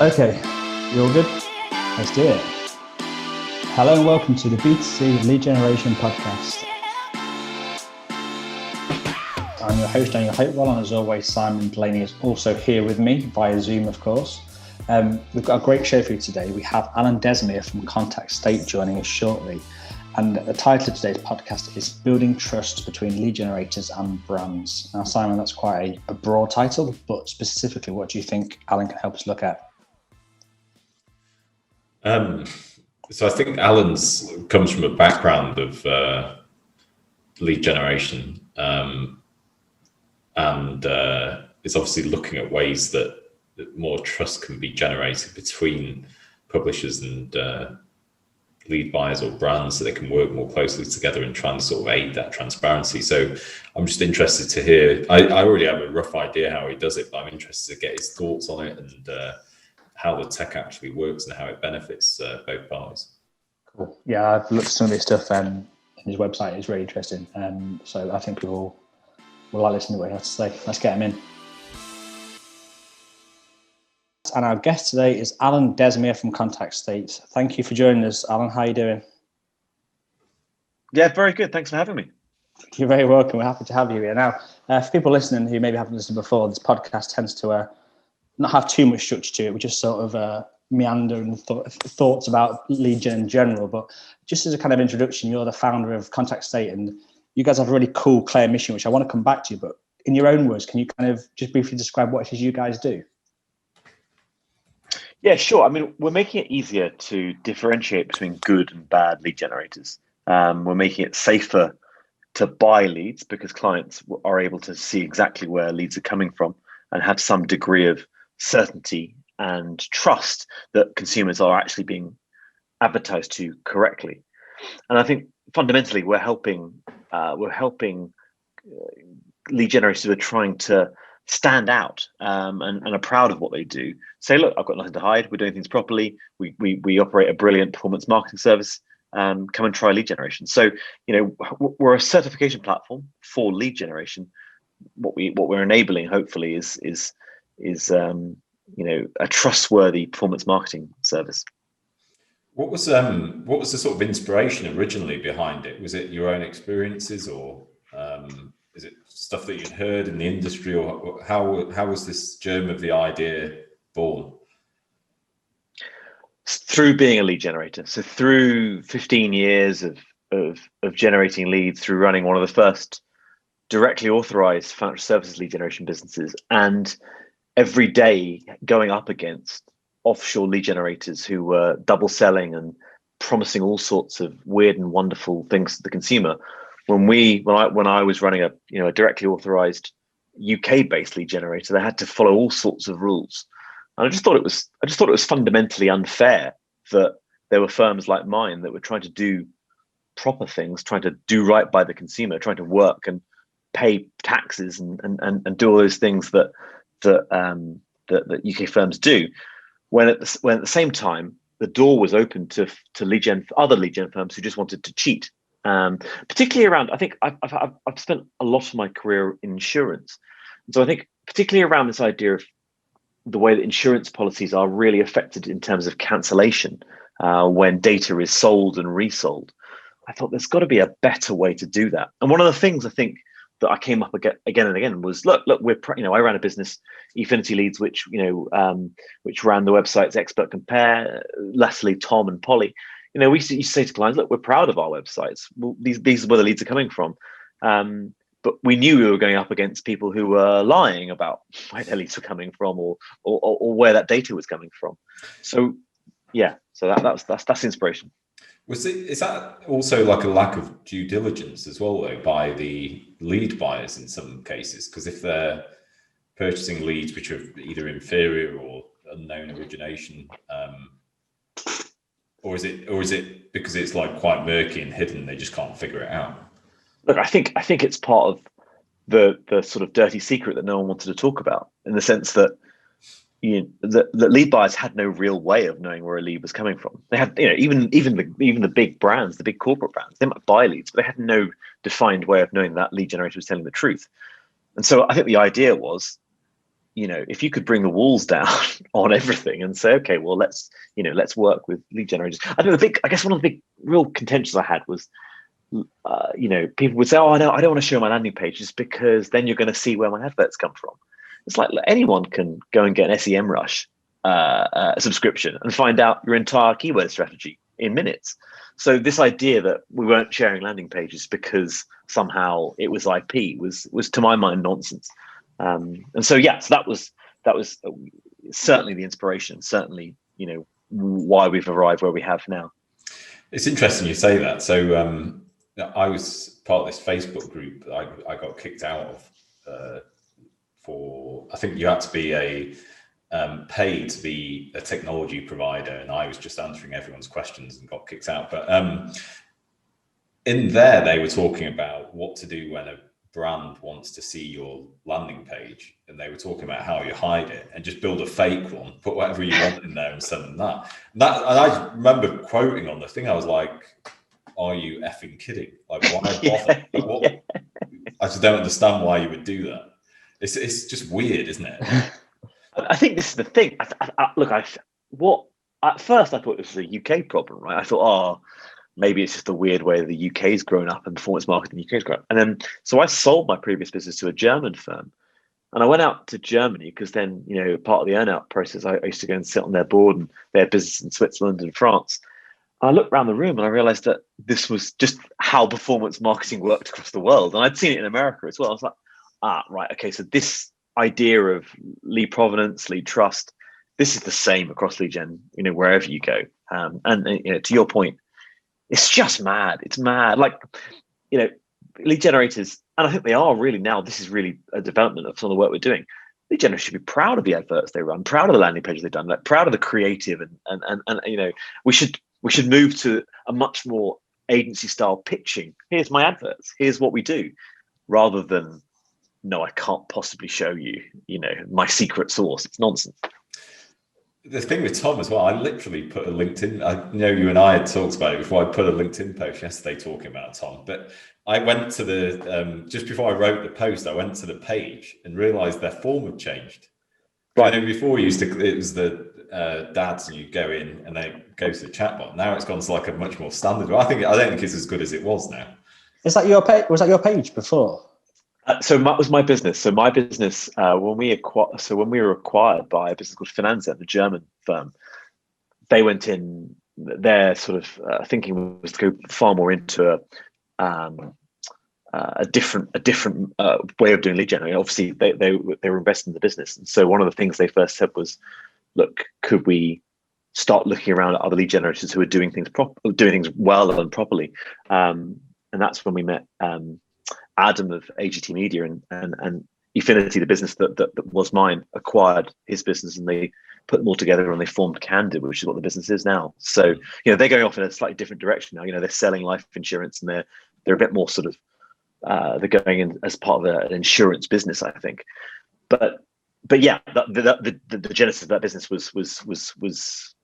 Okay, you all good? Let's do it. Hello and welcome to the B2C Lead Generation Podcast. I'm your host and your Hopewell, and as always, Simon Delaney is also here with me via Zoom, of course. We've got a great show for you today. We have Alain Desmier from Contact State joining us shortly. And the title of today's podcast is Building Trust Between Lead Generators and Brands. Now, Simon, that's quite a broad title, but specifically, what do you think Alain can help us look at? So I think Alan's comes from a background of lead generation, and is obviously looking at ways that more trust can be generated between publishers and lead buyers or brands, so they can work more closely together and try and sort of aid that transparency. So I'm just interested to hear. I already have a rough idea how he does it, but I'm interested to get his thoughts on it and how the tech actually works and how it benefits both parties. Cool. Yeah, I've looked at some of his stuff on his website. It's really interesting. So I think people will like listening to what he has to say. Let's get him in. And our guest today is Alain Desmier from Contact State. Thank you for joining us, Alain. How are you doing? Yeah, very good. Thanks for having me. You're very welcome. We're happy to have you here. Now, for people listening who maybe haven't listened before, this podcast tends to not have too much structure to it. We just sort of meander and thoughts about lead gen in general. But just as a kind of introduction, you're the founder of Contact State, and you guys have a really cool, clear mission, which I want to come back to. But in your own words, can you kind of just briefly describe what it is you guys do? Yeah, sure. I mean, we're making it easier to differentiate between good and bad lead generators. We're making it safer to buy leads because clients are able to see exactly where leads are coming from and have some degree of certainty and trust that consumers are actually being advertised to correctly. And I think fundamentally we're helping lead generators who are trying to stand out and are proud of what they do. Say, look, I've got nothing to hide. We're doing things properly. We operate a brilliant performance marketing service. Come and try lead generation. So, we're a certification platform for lead generation. What we're enabling, hopefully, is a trustworthy performance marketing service. What was the sort of inspiration originally behind it? Was it your own experiences, or is it stuff that you'd heard in the industry, or how was this germ of the idea born? Through being a lead generator. So through 15 years of generating leads, through running one of the first directly authorized financial services lead generation businesses, and every day going up against offshore lead generators who were double selling and promising all sorts of weird and wonderful things to the consumer. When I was running a directly authorized UK based lead generator, they had to follow all sorts of rules. And I just thought it was fundamentally unfair that there were firms like mine that were trying to do proper things, trying to do right by the consumer, trying to work and pay taxes and do all those things that UK firms do, when at the same time the door was open to other lead gen firms who just wanted to cheat. Particularly around, I think I've spent a lot of my career in insurance, and so I think particularly around this idea of the way that insurance policies are really affected in terms of cancellation when data is sold and resold. I thought there's got to be a better way to do that. And one of the things I think that I came up again and again was, look, I ran a business, Efinity Leads, which ran the websites Expert Compare, Leslie, Tom, and Polly. We used to say to clients, look, we're proud of our websites. Well, these are where the leads are coming from. But we knew we were going up against people who were lying about where their leads were coming from or where that data was coming from. So yeah, so that's inspiration. Is that also like a lack of due diligence as well, though, by the lead buyers in some cases? Because if they're purchasing leads which are either inferior or unknown origination, or is it because it's like quite murky and hidden, they just can't figure it out? Look, I think it's part of the sort of dirty secret that no one wanted to talk about, in the sense that the lead buyers had no real way of knowing where a lead was coming from. They had, even the big brands, the big corporate brands, they might buy leads, but they had no defined way of knowing that lead generator was telling the truth. And so I think the idea was, if you could bring the walls down on everything and say, okay, well, let's work with lead generators. I guess one of the big real contentions I had was, people would say, oh, I don't want to show my landing pages because then you're going to see where my adverts come from. It's like anyone can go and get an SEMrush subscription and find out your entire keyword strategy in minutes. So this idea that we weren't sharing landing pages because somehow it was IP was to my mind nonsense. And so that was certainly the inspiration, certainly why we've arrived where we have now. It's interesting you say that. So I was part of this Facebook group that I got kicked out of for, I think you had to be paid to be a technology provider, and I was just answering everyone's questions and got kicked out. But in there, they were talking about what to do when a brand wants to see your landing page, and they were talking about how you hide it and just build a fake one, put whatever you want in there and send them that. And I remember quoting on the thing, I was like, are you effing kidding? Like, why bother? Like, what? I just don't understand why you would do that. It's just weird, isn't it? I think this is the thing. At first I thought this was a UK problem, right? I thought, oh, maybe it's just the weird way the UK's grown up and performance marketing in the UK's grown up. And then, so I sold my previous business to a German firm, and I went out to Germany because then, part of the earn-out process, I used to go and sit on their board, and they had business in Switzerland and France. And I looked around the room and I realized that this was just how performance marketing worked across the world. And I'd seen it in America as well. I was like, right, okay, so this idea of lead provenance, lead trust, this is the same across lead gen, wherever you go. And to your point, it's just mad. It's mad. Like, lead generators, and I think they are really now, this is really a development of some of the work we're doing. Lead generators should be proud of the adverts they run, proud of the landing pages they've done, like proud of the creative, and we should move to a much more agency style pitching. Here's my adverts. Here's what we do, rather than, no, I can't possibly show you, my secret sauce. It's nonsense. The thing with Tom as well, I literally put a LinkedIn, I know you and I had talked about it before. I put a LinkedIn post yesterday talking about Tom, but I went to the, just before I wrote the post, I went to the page and realized their form had changed. Right. I know before it was the dads, and you go in and they go to the chatbot. Now it's gone to like a much more standard. I don't think it's as good as it was now. Is that your page? Was that your page before? So that was my business. So my business, when we were acquired by a business called Finanza, the German firm, they went in. Their sort of thinking was to go far more into a different way of doing lead generation. Obviously, they were investing in the business, and so one of the things they first said was, "Look, could we start looking around at other lead generators who are doing things well and properly?" And that's when we met Adam of AGT Media and Efinity, the business that was mine, acquired his business, and they put them all together and they formed Candid, which is what the business is now. So they're going off in a slightly different direction now. They're selling life insurance, and they're a bit more sort of they're going in as part of an insurance business, I think. But yeah, the genesis of that business was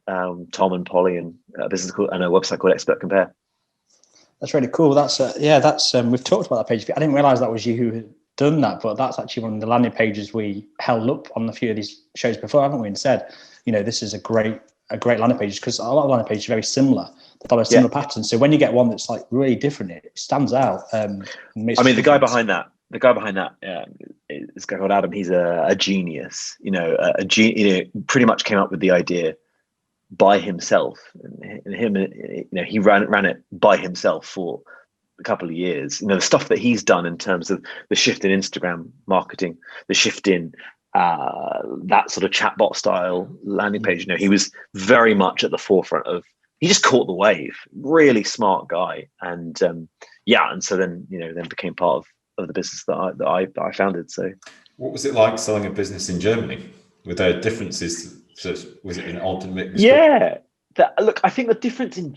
Tom and Polly and a business called, and a website called Expert Compare. That's really cool. That's we've talked about that page. I didn't realize that was you who had done that, but that's actually one of the landing pages we held up on a few of these shows before, haven't we? And said, this is a great landing page, because a lot of landing pages are very similar. They follow similar patterns. So when you get one that's like really different, it stands out. The guy behind that is a guy called Adam. He's a genius. Pretty much came up with the idea by himself, and him, he ran it by himself for a couple of years. The stuff that he's done in terms of the shift in Instagram marketing, the shift in that sort of chatbot style landing page. He was very much at the forefront of. He just caught the wave. Really smart guy, and so then became part of the business that I founded. So, what was it like selling a business in Germany? Were there differences? So was it an odd mix? Yeah. Look, I think the difference in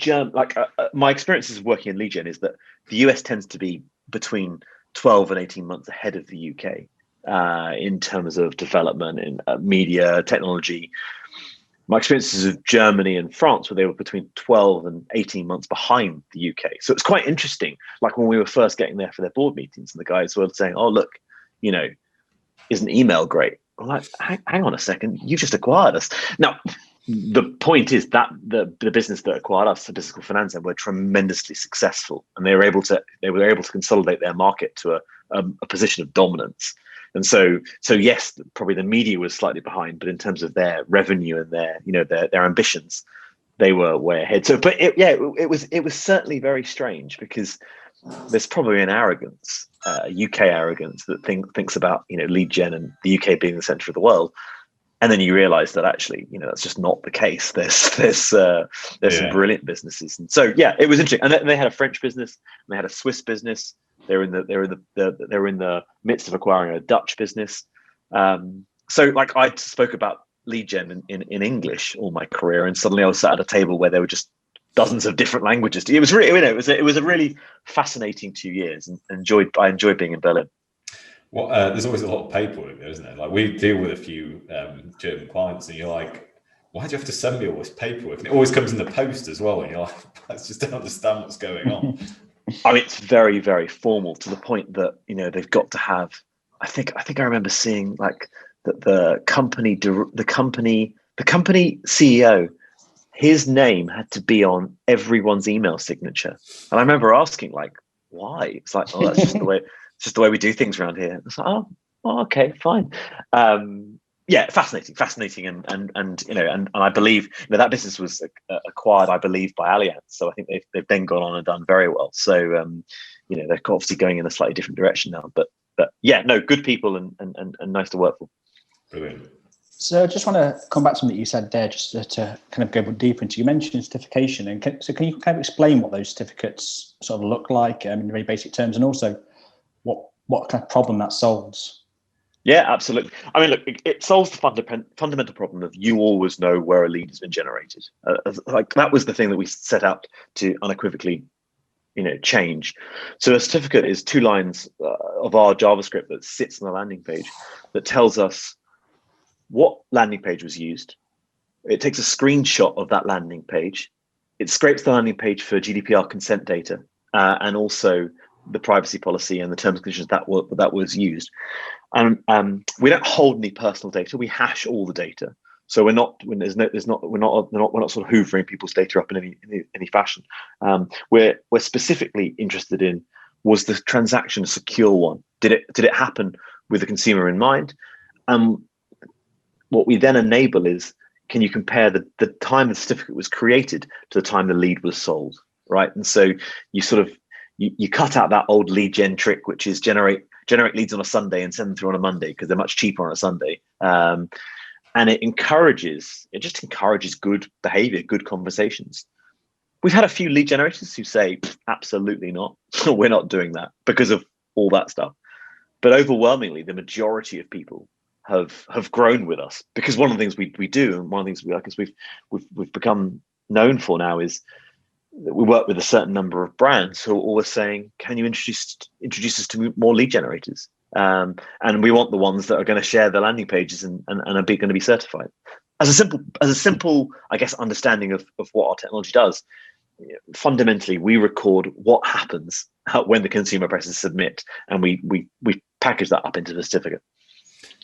my experiences working in lead gen is that the US tends to be between 12 and 18 months ahead of the UK in terms of development in media, technology. My experiences of Germany and France, where they were between 12 and 18 months behind the UK. So it's quite interesting. Like when we were first getting there for their board meetings, and the guys were saying, "Oh, look, isn't email great?" I'm like, hang on a second, you just acquired us. Now, the point is that the business that acquired us, the business called Finanza, were tremendously successful, and they were able to consolidate their market to a position of dominance. And so yes, probably the media was slightly behind, but in terms of their revenue and their ambitions, they were way ahead. So, but it was certainly very strange, because there's probably an arrogance, UK arrogance, that thinks about lead gen and the UK being the center of the world. And then you realize that actually, that's just not the case. There's some brilliant businesses, and so it was interesting. And they had a French business, and they had a Swiss business. They were in the midst of acquiring a Dutch business. So like I spoke about lead gen in English all my career, and suddenly I was sat at a table where there were just dozens of different languages. It was really, it was a really fascinating 2 years, and I enjoyed being in Berlin. Well, there's always a lot of paperwork there, isn't there? Like, we deal with a few German clients, and you're like, why do you have to send me all this paperwork? And it always comes in the post as well, and you're like, I just don't understand what's going on. I mean, it's very, very formal, to the point that they've got to have. I think I remember seeing like that the company CEO, his name had to be on everyone's email signature, and I remember asking, like, why? It's like, oh, that's just the way. It's just the way we do things around here. It's like, oh, okay, fine. Fascinating, and I believe that business was acquired, I believe, by Allianz. So I think they've then gone on and done very well. So they're obviously going in a slightly different direction now. But good people and nice to work for. Brilliant. So I just want to come back to something that you said there, just to kind of go deeper into. You mentioned certification, and can you kind of explain what those certificates sort of look like in very basic terms, and also what kind of problem that solves? Yeah, absolutely. I mean, look, it solves the fundamental problem of you always know where a lead has been generated. Like, that was the thing that we set out to unequivocally, change. So a certificate is 2 lines of our JavaScript that sits on the landing page that tells us what landing page was used. It takes a screenshot of that landing page. It scrapes the landing page for GDPR consent data, and also the privacy policy and the terms and conditions that was used. And we don't hold any personal data. We hash all the data. So we're not sort of hoovering people's data up in any fashion. We're specifically interested in, was the transaction a secure one? Did it happen with the consumer in mind? What we then enable is, can you compare the time the certificate was created to the time the lead was sold, right? And so you sort of you cut out that old lead gen trick, which is generate leads on a Sunday and send them through on a Monday, because they're much cheaper on a Sunday. And it just encourages good behavior, good conversations. We've had a few lead generators who say, absolutely not, we're not doing that because of all that stuff. But overwhelmingly, the majority of people have grown with us, because one of the things we do, and one of the things we like, is we've become known for now, is that we work with a certain number of brands who are always saying, can you introduce us to more lead generators? And we want the ones that are going to share the landing pages and are going to be certified. As a simple, I guess, understanding of what our technology does, fundamentally, we record what happens when the consumer presses submit, and we package that up into the certificate.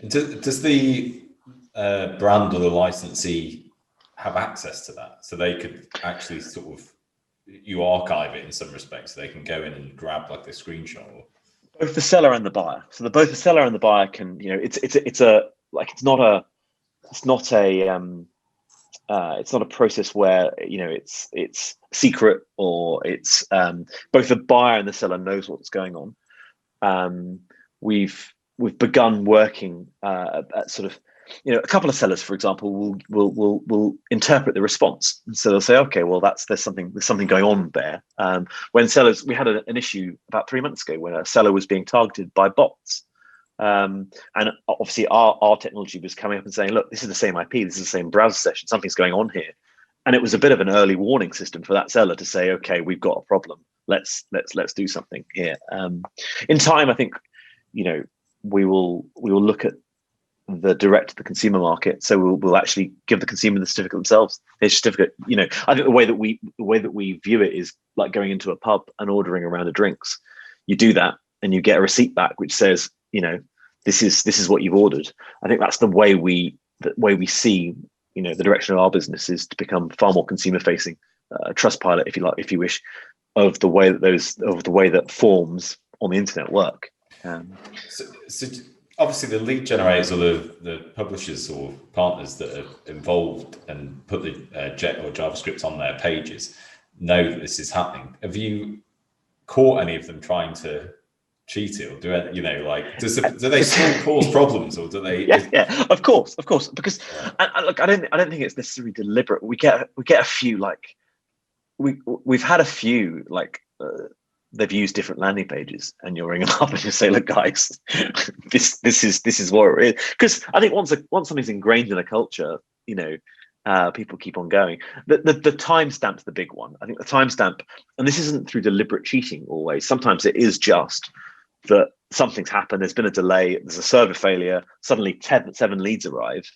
Does the brand or the licensee have access to that? So they could actually sort of, you archive it in some respects, so they can go in and grab like the screenshot? Both the seller and the buyer. So both the seller and the buyer can, it's not a process where it's secret, or it's both the buyer and the seller knows what's going on. We've begun working at sort of, a couple of sellers, for example, will interpret the response, and so they'll say, okay, well, there's something going on there. When sellers, we had an issue about 3 months ago when a seller was being targeted by bots, and obviously our technology was coming up and saying, look, this is the same IP, this is the same browser session, something's going on here, and it was a bit of an early warning system for that seller to say, okay, we've got a problem, let's do something here. In time, I think we will look at the direct to the consumer market. So we'll actually give the consumer the certificate themselves. His certificate, I think the way that we view it is like going into a pub and ordering a round of drinks. You do that and you get a receipt back which says, this is what you've ordered. I think that's the way we see, the direction of our business is to become far more consumer facing, trust pilot, if you like, if you wish, of the way that forms on the internet work. So obviously the lead generators or the publishers or partners that are involved and put the Jet or JavaScript on their pages know that this is happening. Have you caught any of them trying to cheat it, or do they still cause problems, or do they? Yeah, of course, because look, I don't think it's necessarily deliberate. We get a few, like we've had a few, like they've used different landing pages, and you'll ring them up and you say, look guys, this is what it is. Because I think once something's ingrained in a culture, people keep on going. The timestamp's the big one. I think the timestamp, and this isn't through deliberate cheating always. Sometimes it is just that something's happened, there's been a delay, there's a server failure, suddenly 7 leads arrive,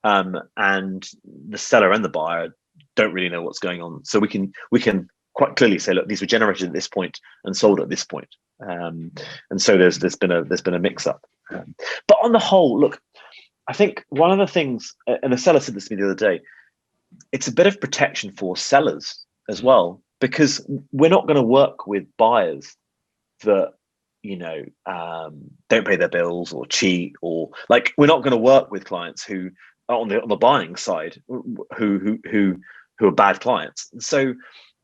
and the seller and the buyer don't really know what's going on. So we can quite clearly say, look, these were generated at this point and sold at this point. And so there's been a mix up. But on the whole, look, I think one of the things, and a seller said this to me the other day, it's a bit of protection for sellers as well, because we're not going to work with buyers that don't pay their bills or cheat, or like, we're not going to work with clients who are on the buying side who are bad clients. So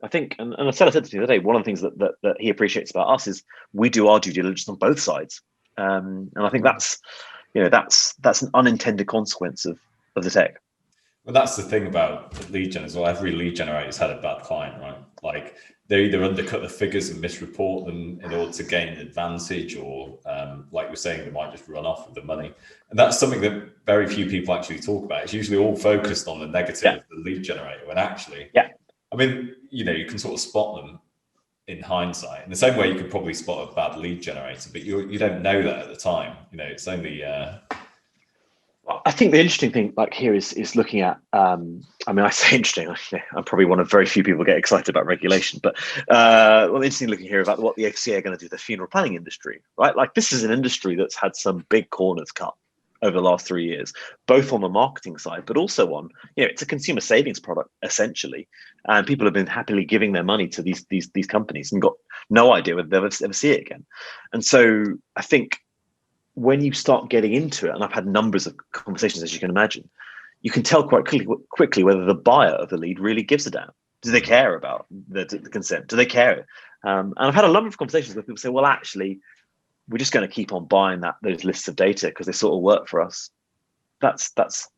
I think, and a seller said to me the other day, one of the things that he appreciates about us is we do our due diligence on both sides, and I think that's an unintended consequence of the tech. Well, that's the thing about lead gen as well. Every lead generator has had a bad client, right? Like, they either undercut the figures and misreport them in order to gain an advantage, or like we're saying, they might just run off with the money. And that's something that very few people actually talk about. It's usually all focused on the negative of the lead generator, when actually, I mean, you can sort of spot them in hindsight. In the same way you could probably spot a bad lead generator, but you don't know that at the time. It's only I think the interesting thing, like, here is looking at, I mean, I say interesting, I'm probably one of very few people get excited about regulation, but interesting looking here about what the FCA are going to do to the funeral planning industry, right? Like, this is an industry that's had some big corners cut over the last 3 years, both on the marketing side, but also on, it's a consumer savings product essentially, and people have been happily giving their money to these companies and got no idea whether they'll ever see it again. And so I think when you start getting into it, and I've had numbers of conversations, as you can imagine, you can tell quite quickly whether the buyer of the lead really gives a damn. Do they care about the consent? Do they care? And I've had a number of conversations where people say, well, actually, we're just going to keep on buying those lists of data because they sort of work for us. That's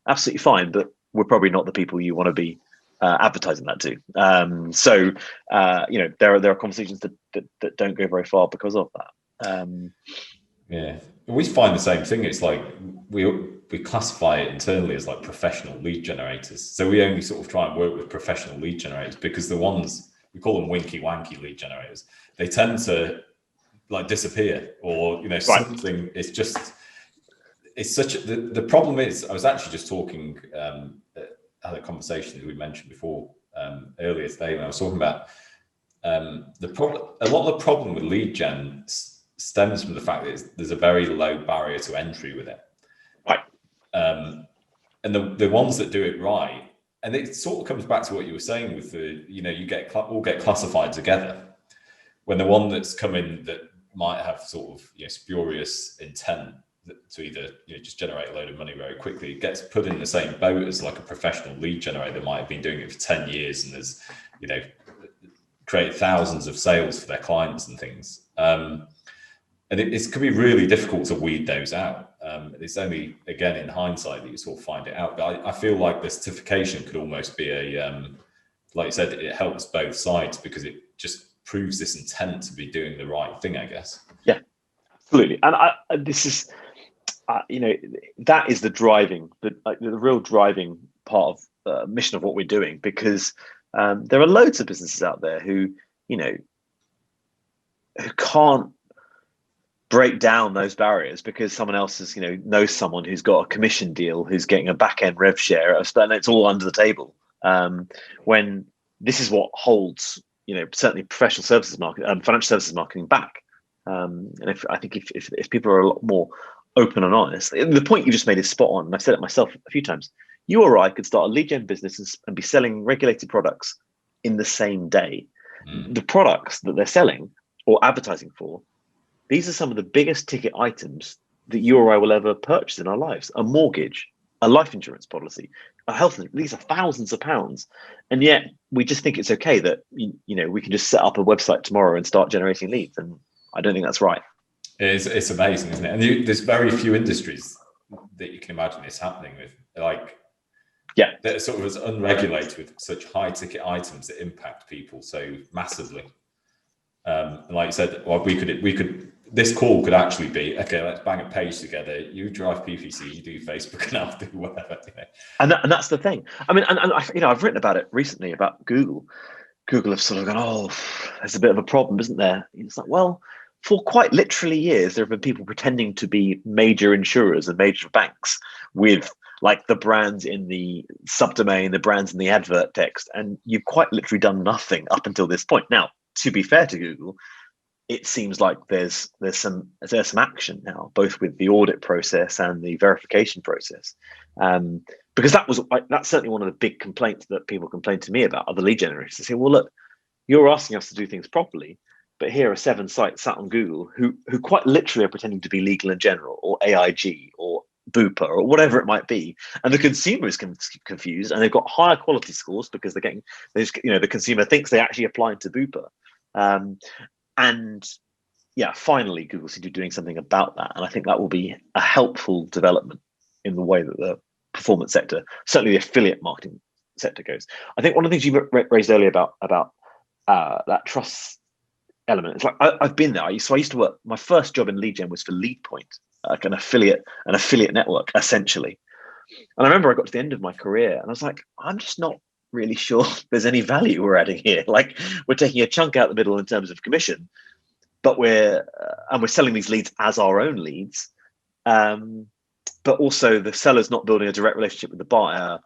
absolutely fine, but we're probably not the people you want to be advertising that to. So there are conversations that don't go very far because of that. Yeah, we find the same thing. It's like we classify it internally as like professional lead generators. So we only sort of try and work with professional lead generators, because the ones, we call them winky wanky lead generators, they tend to like disappear, or something. It's just, it's such the problem is, I was actually just talking, had a conversation that we mentioned before earlier today, when I was talking about the problem. A lot of the problem with lead gen stems from the fact that there's a very low barrier to entry with it, right? And the ones that do it right, and it sort of comes back to what you were saying with the, you all get classified together, when the one that's come in that might have sort of spurious intent to either just generate a load of money very quickly, it gets put in the same boat as like a professional lead generator that might have been doing it for 10 years and has created thousands of sales for their clients and things. And it can be really difficult to weed those out. It's only, again, in hindsight that you sort of find it out. But I feel like the certification could almost be like you said, it helps both sides, because it just proves this intent to be doing the right thing, I guess. Yeah, absolutely. And this is, that is the real driving part of mission of what we're doing, because there are loads of businesses out there who can't break down those barriers because someone else is, knows someone who's got a commission deal, who's getting a back end rev share, and it's all under the table. When this is what holds, certainly professional services market, financial services marketing back. And if people are a lot more open and honest. The point you just made is spot on, and I've said it myself a few times. You or I could start a lead gen business and be selling regulated products in the same day. The products that they're selling or advertising for, these are some of the biggest ticket items that you or I will ever purchase in our lives. A mortgage, a life insurance policy, a health, these are thousands of pounds. And yet we just think it's okay that, we can just set up a website tomorrow and start generating leads. And I don't think that's right. It's amazing, isn't it? And there's very few industries that you can imagine this happening with, that sort of as unregulated with such high ticket items that impact people so massively. And like you said, well, we could. This call could actually be, okay, let's bang a page together. You drive PPC, you do Facebook, and I'll do whatever. And that's the thing. I mean, and I've written about it recently about Google. Google have sort of gone, oh, there's a bit of a problem, isn't there? It's like, well, for quite literally years, there have been people pretending to be major insurers and major banks with like the brands in the subdomain, the brands in the advert text, and you've quite literally done nothing up until this point. Now, to be fair to Google, it seems like there's some action now, both with the audit process and the verification process, because that's certainly one of the big complaints that people complain to me about, other lead generators. They say, well, look, you're asking us to do things properly, but here are 7 sites sat on Google who quite literally are pretending to be Legal & General or AIG or Bupa or whatever it might be, and the consumer is confused, and they've got higher quality scores because they're getting, the consumer thinks they actually applied to Bupa. And yeah, finally, Google seems to be doing something about that. And I think that will be a helpful development in the way that the performance sector, certainly the affiliate marketing sector, goes. I think one of the things you raised earlier about that trust element, it's like I've been there. So I used to work, my first job in lead gen was for LeadPoint, like an affiliate network, essentially. And I remember I got to the end of my career and I was like, I'm just not really sure there's any value we're adding here. Like, we're taking a chunk out the middle in terms of commission, but we're selling these leads as our own leads, but also the seller's not building a direct relationship with the buyer,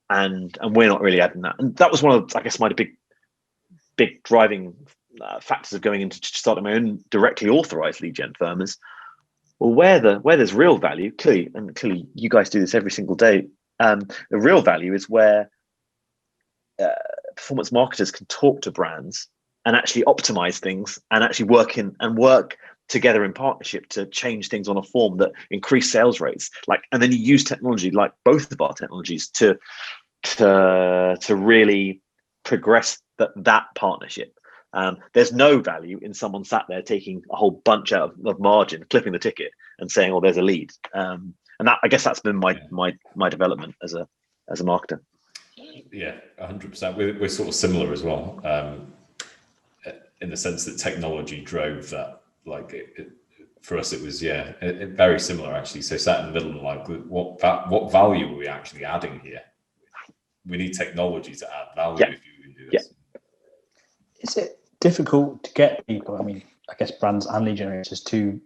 and we're not really adding that. And that was one of, I guess, my big driving factors of going into starting my own directly authorized lead gen firm is, well, where there's real value, clearly you guys do this every single day. The real value is where performance marketers can talk to brands and actually optimize things and actually work together in partnership to change things on a form that increase sales rates. And then you use technology, like both of our technologies, to really progress that partnership. There's no value in someone sat there taking a whole bunch out of margin, clipping the ticket, and saying, "Oh, there's a lead." And that, I guess, that's been my development as a marketer. Yeah, 100%. We're sort of similar as well, in the sense that technology drove that. For us, it was very similar actually. So sat in the middle, like, what value are we actually adding here? We need technology to add value if you can do this. Is it difficult to get people, I mean, I guess brands and lead generators, to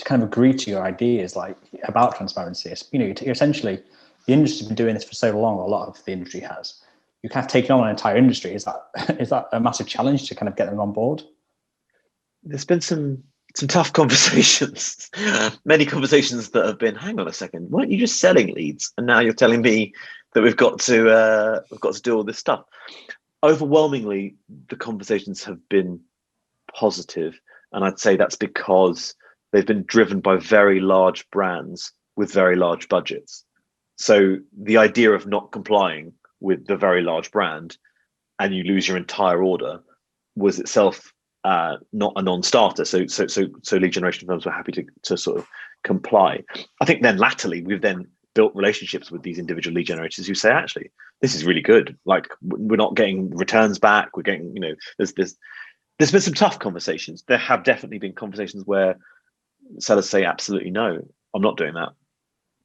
kind of agree to your ideas, like, about transparency? You're essentially, the industry's been doing this for so long, a lot of the industry has. You kind of taken on an entire industry. Is that a massive challenge to kind of get them on board? There's been some tough conversations, many conversations that have been, hang on a second, weren't you just selling leads? And now you're telling me that we've got to do all this stuff. Overwhelmingly, the conversations have been positive, and I'd say that's because they've been driven by very large brands with very large budgets. So the idea of not complying with the very large brand and you lose your entire order was itself not a non-starter. So lead generation firms were happy to sort of comply. I think then latterly we've then built relationships with these individual lead generators who say, actually, this is really good. Like, we're not getting returns back. We're getting, there's been some tough conversations. There have definitely been conversations where sellers say, absolutely no, I'm not doing that.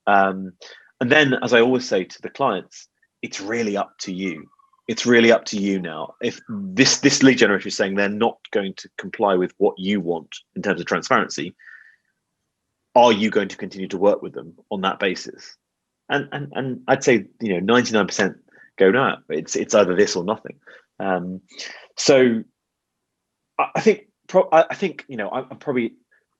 And then, as I always say to the clients, it's really up to you. It's really up to you now. If this lead generator is saying they're not going to comply with what you want in terms of transparency, are you going to continue to work with them on that basis? And I'd say 99% go, no, it's either this or nothing. So I think I'm probably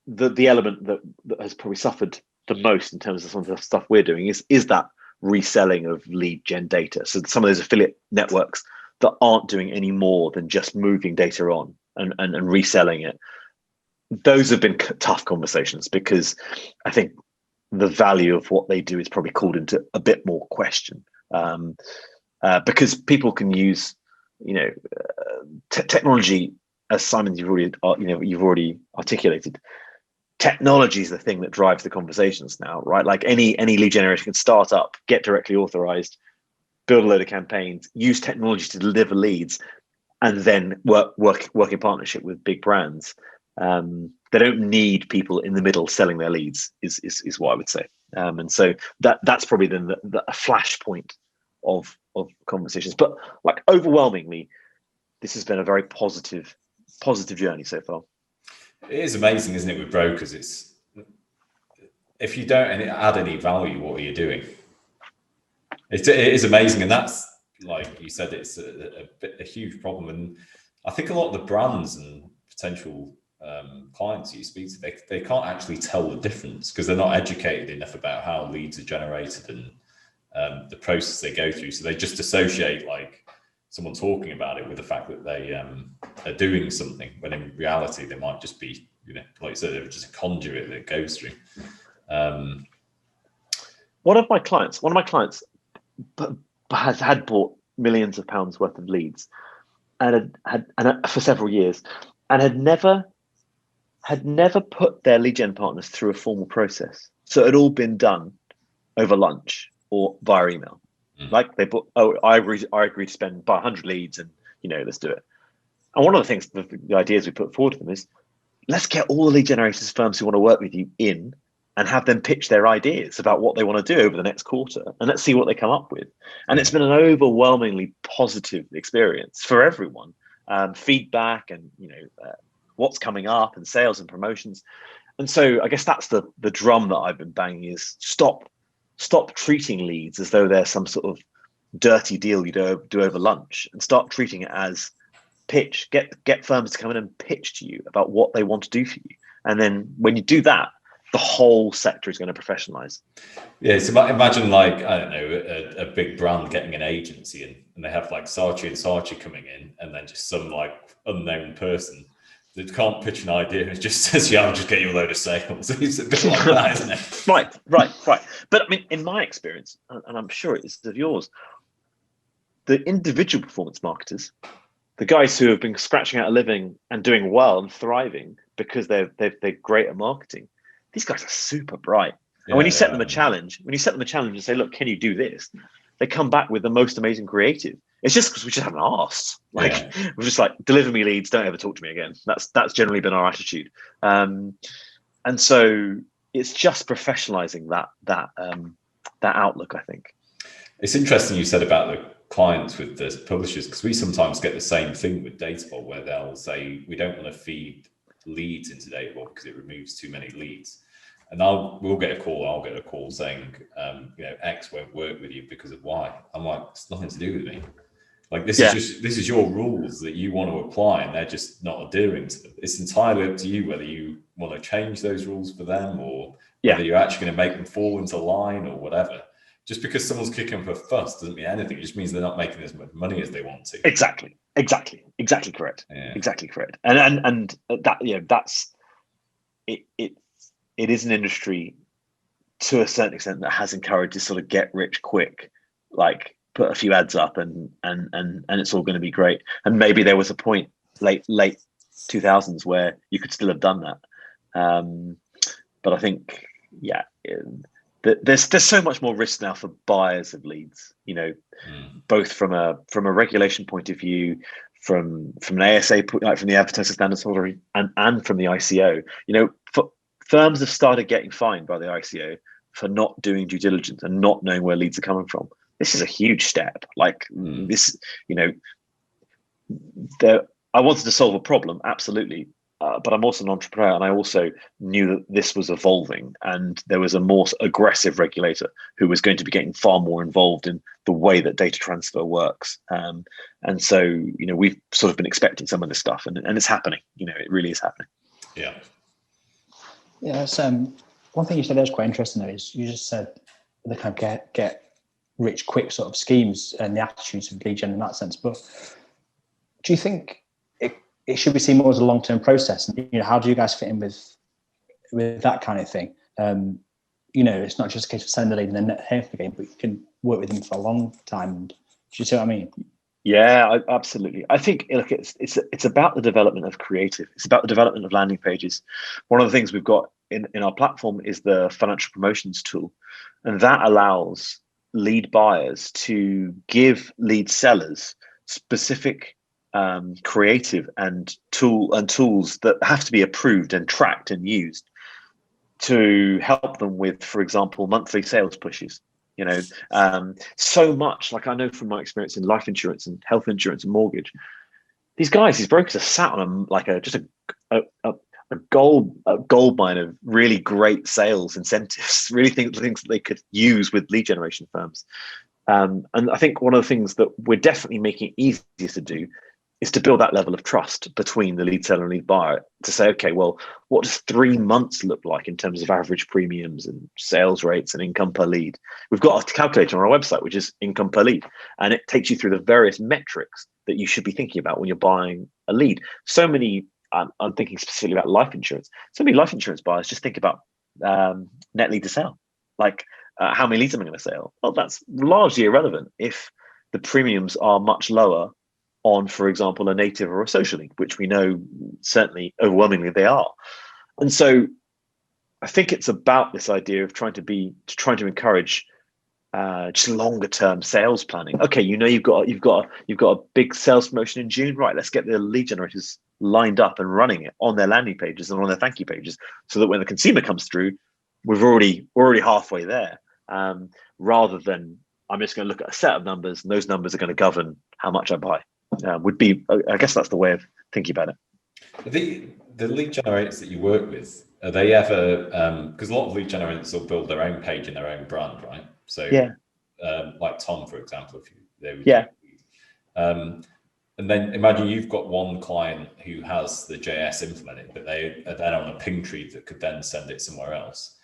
the element that has probably suffered the most in terms of some of the stuff we're doing is that reselling of lead gen data. So some of those affiliate networks that aren't doing any more than just moving data on and reselling it. Those have been tough conversations, because I think the value of what they do is probably called into a bit more question, because people can use, technology, as Simon, you've already articulated. Technology is the thing that drives the conversations now, right? Like any lead generation can start up, get directly authorized, build a load of campaigns, use technology to deliver leads, and then work in partnership with big brands. They don't need people in the middle selling their leads, is what I would say. And so that's probably then a flashpoint of conversations. But like overwhelmingly, this has been a very positive journey so far. It is amazing, isn't it, with brokers? It's, if you don't add any value, what are you doing? It is amazing, and that's, like you said, it's a huge problem. And I think a lot of the brands and potential clients you speak to, they can't actually tell the difference, because they're not educated enough about how leads are generated and the process they go through. So they just associate like someone talking about it with the fact that they are doing something, when in reality they might just be, like you said, they're just a conduit that goes through. One of my clients had bought millions of pounds worth of leads, and had for several years, and had never put their lead gen partners through a formal process. So it had all been done over lunch or via email. Like they bought, I agree to spend by 100 leads, and let's do it. And one of the things, the ideas we put forward to them is, let's get all the lead generators firms who want to work with you in, and have them pitch their ideas about what they want to do over the next quarter, and let's see what they come up with. And it's been an overwhelmingly positive experience for everyone. Feedback and what's coming up, and sales and promotions. And so I guess that's the drum that I've been banging, is stop treating leads as though they're some sort of dirty deal you do over lunch, and start treating it as pitch. Get firms to come in and pitch to you about what they want to do for you. And then when you do that, the whole sector is going to professionalize. Yeah, so imagine, like, I don't know, a big brand getting an agency in, and they have like Saatchi and Saatchi coming in, and then just some like unknown person that can't pitch an idea and just says, "Yeah, I'll just get you a load of sales." It's a bit like that, isn't it? Right. But I mean, in my experience, and I'm sure it is of yours, the individual performance marketers, the guys who have been scratching out a living and doing well and thriving because they're great at marketing, these guys are super bright. And when you set them a challenge, and say, "Look, can you do this?" They come back with the most amazing creative. It's just because we just haven't asked. We're just like, deliver me leads, don't ever talk to me again. That's generally been our attitude. And so it's just professionalizing that outlook, I think. It's interesting you said about the clients with the publishers, because we sometimes get the same thing with Datavault, where they'll say, we don't want to feed leads into Datavault because it removes too many leads. And I'll get a call saying, X won't work with you because of Y. I'm like, it's nothing to do with me. Like, this is your rules that you want to apply, and they're just not adhering to them. It's entirely up to you whether you want to change those rules for them, or whether you're actually going to make them fall into line or whatever. Just because someone's kicking up a fuss doesn't mean anything. It just means they're not making as much money as they want to. Exactly correct. Yeah. Exactly correct. And that, that's it. It is an industry to a certain extent that has encouraged this sort of get rich quick, like put a few ads up and it's all going to be great. And maybe there was a point late 2000s where you could still have done that. But I think, there's so much more risk now for buyers of leads, both from a regulation point of view, from an ASA, like from the Advertiser Standards Authority, and from the ICO. Firms have started getting fined by the ICO for not doing due diligence and not knowing where leads are coming from. This is a huge step. Like this, I wanted to solve a problem, absolutely. But I'm also an entrepreneur, and I also knew that this was evolving, and there was a more aggressive regulator who was going to be getting far more involved in the way that data transfer works. And so, we've sort of been expecting some of this stuff, and it's happening. It really is happening. Yeah. Yeah, one thing you said that was quite interesting though is you just said they kind of get rich quick sort of schemes and the attitudes of lead gen in that sense. But do you think it should be seen more as a long-term process? And how do you guys fit in with that kind of thing? It's not just a case of send the lead and then hear from the game, but you can work with them for a long time. Do you see what I mean? Yeah, absolutely. I think it's about the development of creative. It's about the development of landing pages. One of the things we've got in our platform is the financial promotions tool, and that allows lead buyers to give lead sellers specific creative and tools that have to be approved and tracked and used to help them with, for example, monthly sales pushes. So much, like I know from my experience in life insurance and health insurance and mortgage, these brokers are sat on a gold mine of really great sales incentives, really things that they could use with lead generation firms. And I think one of the things that we're definitely making it easier to do is to build that level of trust between the lead seller and lead buyer to say, okay, well, what does 3 months look like in terms of average premiums and sales rates and income per lead? We've got a calculator on our website, which is income per lead, and it takes you through the various metrics that you should be thinking about when you're buying a lead. So many, I'm thinking specifically about life insurance. So many life insurance buyers just think about net lead to sell, like how many leads am I going to sell? Well, that's largely irrelevant if the premiums are much lower on, for example, a native or a social link, which we know certainly overwhelmingly they are. And so I think it's about this idea of trying to encourage just longer term sales planning. Okay, you've got a big sales promotion in June, right? Let's get the lead generators lined up and running it on their landing pages and on their thank you pages, so that when the consumer comes through, we're already halfway there. Rather than I'm just going to look at a set of numbers and those numbers are going to govern how much I buy. I guess that's the way of thinking about it. The lead generators that you work with, are they ever, because a lot of lead generators will build their own page in their own brand, right? So like Tom, for example, and then imagine you've got one client who has the JS implemented, but they are then on a ping tree that could then send it somewhere else.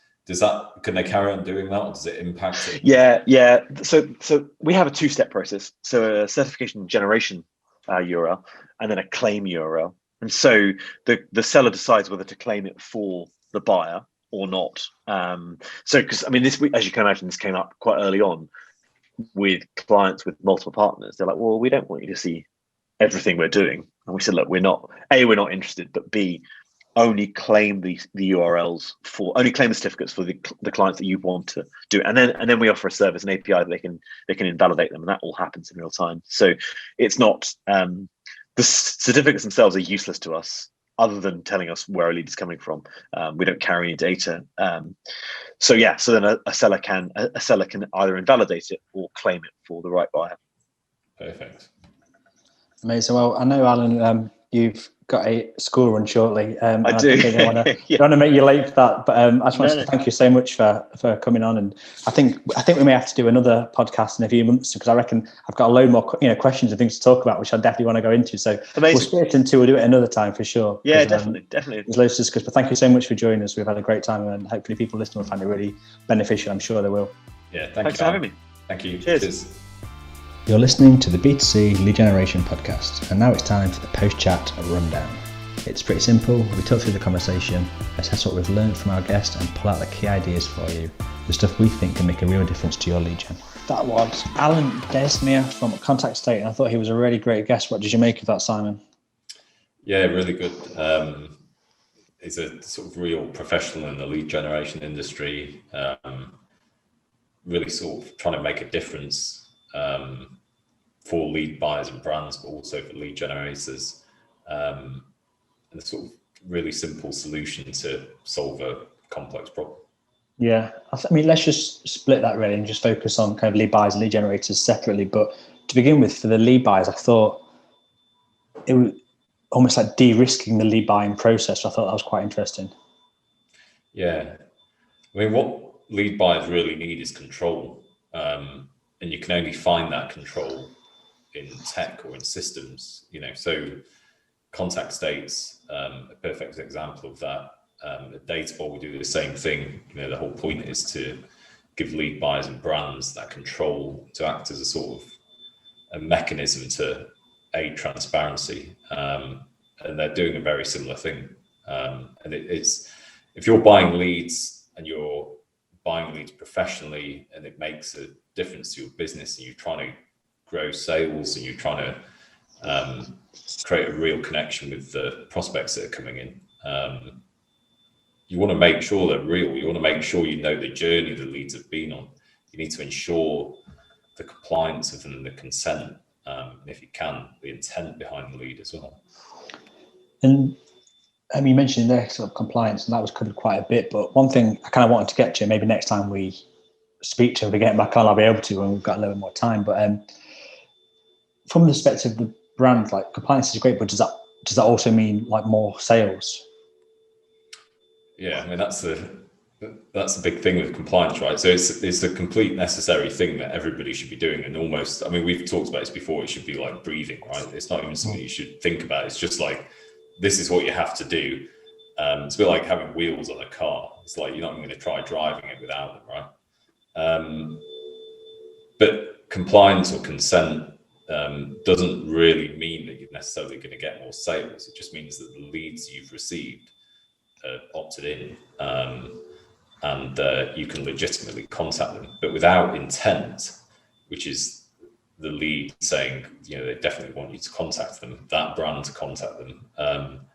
Can they carry on doing that, or does it impact it? Yeah. So we have a 2-step process. So a certification generation URL and then a claim URL. And so the seller decides whether to claim it for the buyer or not. Because this, as you can imagine, this came up quite early on with clients with multiple partners. They're like, well, we don't want you to see everything we're doing. And we said, look, we're not interested, but B, only claim the URLs only claim the certificates for the clients that you want to do, and then we offer a service, an API that they can invalidate them, and that all happens in real time. So it's not the certificates themselves are useless to us, other than telling us where a lead is coming from. We don't carry any data. So then a seller can either invalidate it or claim it for the right buyer. Perfect. Amazing. Well, I know, Alan, you've got a school run shortly. I do. I don't want to make you late for that, but I just want to thank you so much for coming on. And I think we may have to do another podcast in a few months, because I reckon I've got a load more questions and things to talk about, which I definitely want to go into. So amazing. We'll split into. We'll do it another time for sure. Yeah, definitely. There's loads to discuss. But thank you so much for joining us. We've had a great time, and hopefully people listening will find it really beneficial. I'm sure they will. Yeah, thanks for having me. Thank you. Cheers. You're listening to the B2C Lead Generation podcast, and now it's time for the post-chat rundown. It's pretty simple. We talk through the conversation, assess what we've learned from our guest, and pull out the key ideas for you, the stuff we think can make a real difference to your lead gen. That was Alain Desmier from Contact State, and I thought he was a really great guest. What did you make of that, Simon? Yeah, really good. He's a sort of real professional in the lead generation industry, really sort of trying to make a difference for lead buyers and brands, but also for lead generators, and a sort of really simple solution to solve a complex problem. Yeah, let's just split that really and just focus on kind of lead buyers and lead generators separately. But to begin with, for the lead buyers, I thought it was almost like de-risking the lead buying process. I thought that was quite interesting. Yeah, what lead buyers really need is control. And you can only find that control in tech or in systems, so Contact State's a perfect example of that. At Databall, we do the same thing. The whole point is to give lead buyers and brands that control to act as a sort of a mechanism to aid transparency. And they're doing a very similar thing. And it's, if you're buying leads and you're buying leads professionally and it makes a difference to your business and you're trying to grow sales and you're trying to create a real connection with the prospects that are coming in, you want to make sure they're real. You want to make sure you know the journey the leads have been on. You need to ensure the compliance of them and the consent, and if you can, the intent behind the lead as well. And you mentioned there sort of compliance, and that was covered quite a bit. But one thing I kind of wanted to get to, maybe next time we speak to him, we get back on, I'll be able to when we've got a little bit more time. But from the perspective of the brand, like compliance is great, but does that also mean like more sales? Yeah, I mean that's the big thing with compliance, right? So it's a complete necessary thing that everybody should be doing, and almost, I mean, we've talked about this before. It should be like breathing, right? It's not even something you should think about. It's just like, this is what you have to do. It's a bit like having wheels on a car. It's like you're not going to try driving it without them, right? But compliance or consent doesn't really mean that you're necessarily going to get more sales. It just means that the leads you've received opted in, and you can legitimately contact them. But without intent, which is the lead saying, they definitely want you to contact them, that brand to contact them,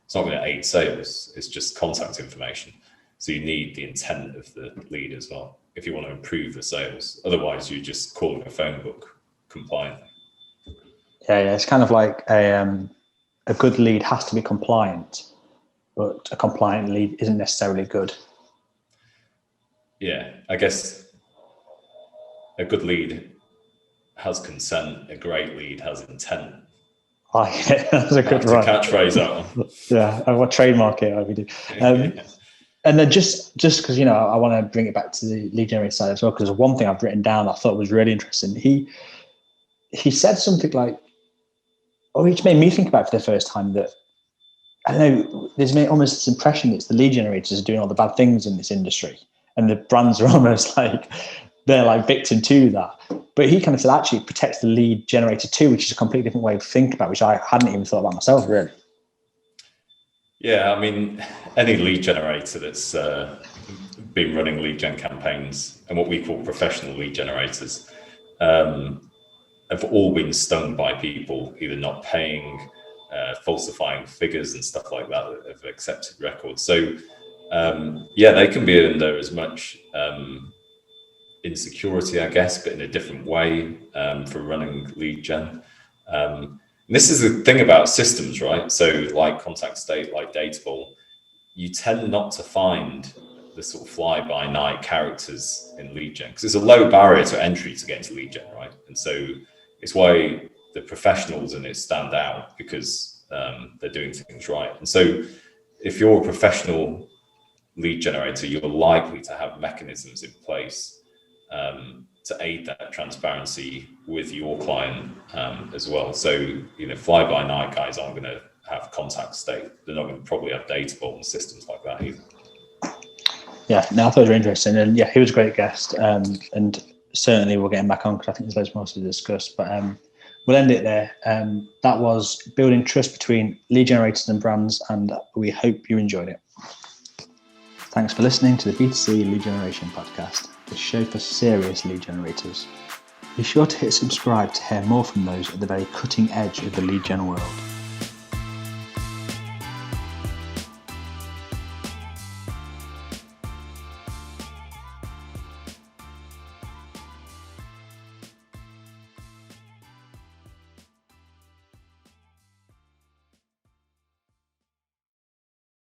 it's not going to aid sales. It's just contact information. So you need the intent of the lead as well if you want to improve the sales. Otherwise, you're just calling a phone book compliant. Yeah, it's kind of like a good lead has to be compliant, but a compliant lead isn't necessarily good. Yeah, I guess a good lead has consent, a great lead has intent. That's a good one. Catchphrase, that one. Yeah, I want to trademark it. We do. And then just because, I want to bring it back to the lead generator side as well, because one thing I've written down I thought was really interesting. He said something like, it made me think about it for the first time that, I don't know, there's almost this impression that it's the lead generators are doing all the bad things in this industry, and the brands are almost like, they're like victim to that. But he kind of said, actually, it protects the lead generator too, which is a completely different way of thinking about it, which I hadn't even thought about myself, really. Yeah, I mean, any lead generator that's been running lead gen campaigns and what we call professional lead generators have all been stung by people either not paying, falsifying figures and stuff like that have accepted records. So they can be under as much insecurity, I guess, but in a different way for running lead gen. This is the thing about systems, right? So like Contact State, like Databall, you tend not to find the sort of fly-by-night characters in lead gen because it's a low barrier to entry to get into lead gen, right? And so it's why the professionals in it stand out, because they're doing things right. And so if you're a professional lead generator, you're likely to have mechanisms in place to aid that transparency with your client as well. So, fly-by-night guys aren't going to have Contact State. They're not going to probably have Databall and systems like that either. Yeah, no, I thought it was interesting. And yeah, he was a great guest. And certainly we'll get him back on because I think there's loads more to discuss. But we'll end it there. That was building trust between lead generators and brands, and we hope you enjoyed it. Thanks for listening to the B2C Lead Generation Podcast, the show for serious lead generators. Be sure to hit subscribe to hear more from those at the very cutting edge of the lead gen world.